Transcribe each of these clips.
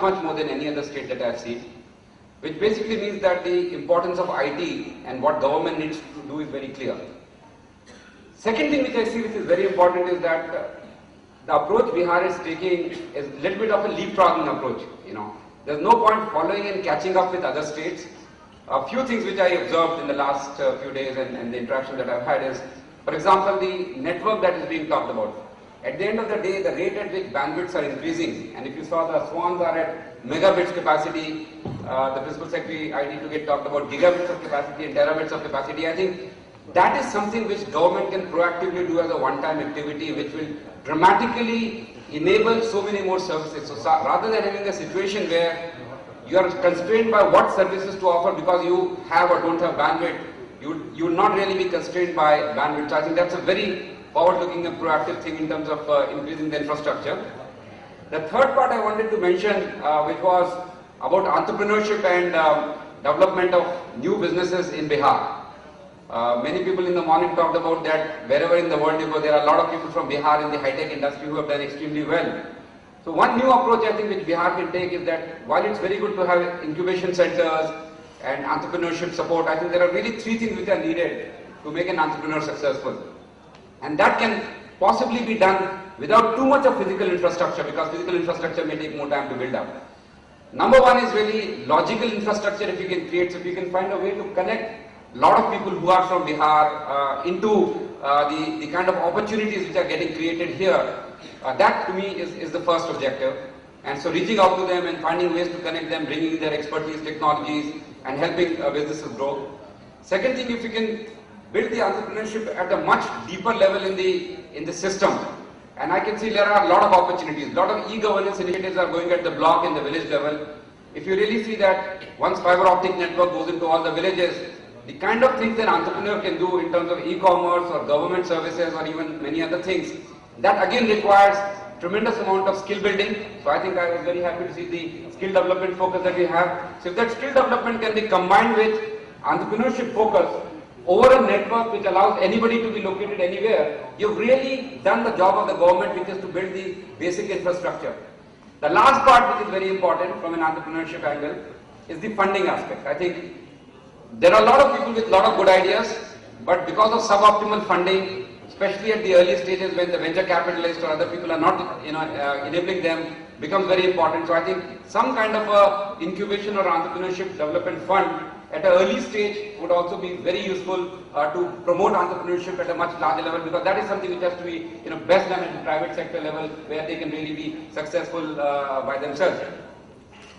much more than any other state that I've seen, which basically means that the importance of IT and what government needs to do is very clear. Second thing which I see which is very important is that the approach Bihar is taking is a little bit of a leapfrogging approach. There's no point following and catching up with other states. A few things which I observed in the last few days and the interaction that I've had is, for example, the network that is being talked about. At the end of the day, the rate at which bandwidths are increasing, and if you saw the swans are at megabits capacity, the Principal Secretary ID to get talked about gigabits of capacity and terabits of capacity. I think that is something which government can proactively do as a one-time activity, which will dramatically enable so many more services. So rather than having a situation where you are constrained by what services to offer because you have or don't have bandwidth, you will not really be constrained by bandwidth. So I think that's a very forward-looking and proactive thing in terms of increasing the infrastructure. The third part I wanted to mention, which was about entrepreneurship and development of new businesses in Bihar. Many people in the morning talked about that wherever in the world you go, there are a lot of people from Bihar in the high-tech industry who have done extremely well. So one new approach I think which Bihar can take is that while it's very good to have incubation centers and entrepreneurship support, I think there are really three things which are needed to make an entrepreneur successful. And that can possibly be done without too much of physical infrastructure, because physical infrastructure may take more time to build up. Number one is really logical infrastructure if you can create. So if you can find a way to connect a lot of people who are from Bihar into the kind of opportunities which are getting created here, that to me is the first objective. And so reaching out to them and finding ways to connect them, bringing their expertise, technologies, and helping businesses grow. Second thing, if you can build the entrepreneurship at a much deeper level in the system, and I can see there are a lot of opportunities. A lot of e-governance initiatives are going at the block and the village level. If you really see that once fiber optic network goes into all the villages, the kind of things an entrepreneur can do in terms of e-commerce or government services or even many other things, that again requires tremendous amount of skill building. So I think I was very happy to see the skill development focus that we have. So if that skill development can be combined with entrepreneurship focus over a network which allows anybody to be located anywhere, you've really done the job of the government, which is to build the basic infrastructure. The last part, which is very important from an entrepreneurship angle, is the funding aspect. I think there are a lot of people with a lot of good ideas, but because of suboptimal funding, especially at the early stages when the venture capitalists or other people are not enabling them, becomes very important. So I think some kind of a incubation or entrepreneurship development fund at an early stage would also be very useful to promote entrepreneurship at a much larger level, because that is something which has to be best done at the private sector level where they can really be successful by themselves.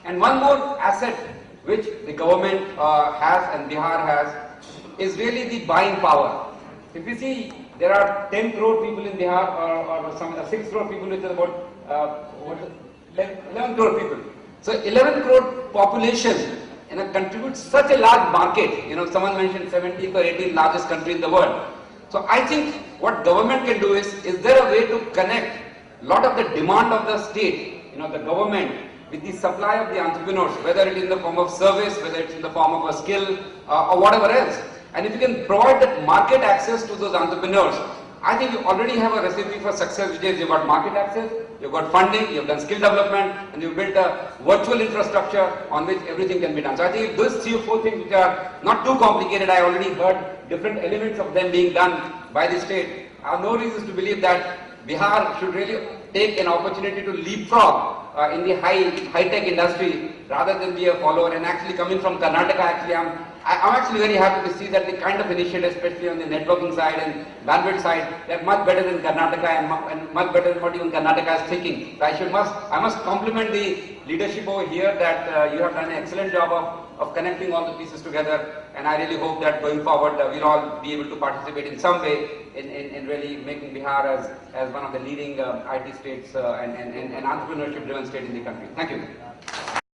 And one more asset which the government has and Bihar has is really the buying power. If you see, there are 10 crore people in Bihar or some 6 crore people, which is about 11 crore people. So 11 crore population contributes such a large market. Someone mentioned 17th or 18th largest country in the world. So I think what government can do is there a way to connect a lot of the demand of the state, the government, with the supply of the entrepreneurs, whether it is in the form of service, whether it's in the form of a skill or whatever else. And if you can provide that market access to those entrepreneurs, I think you already have a recipe for success, which is you've got market access, you've got funding, you've done skill development, and you've built a virtual infrastructure on which everything can be done. So I think those 3 or 4 things which are not too complicated, I already heard different elements of them being done by the state. I have no reasons to believe that Bihar should really take an opportunity to leapfrog in the high-tech industry rather than be a follower. And actually coming from Karnataka, actually I'm actually very happy to see that the kind of initiatives, especially on the networking side and bandwidth side, they're much better than Karnataka and much better than what even Karnataka is thinking. So I must compliment the leadership over here that you have done an excellent job of connecting all the pieces together, and I really hope that going forward we'll all be able to participate in some way in really making Bihar as one of the leading IT states and entrepreneurship driven state in the country. Thank you.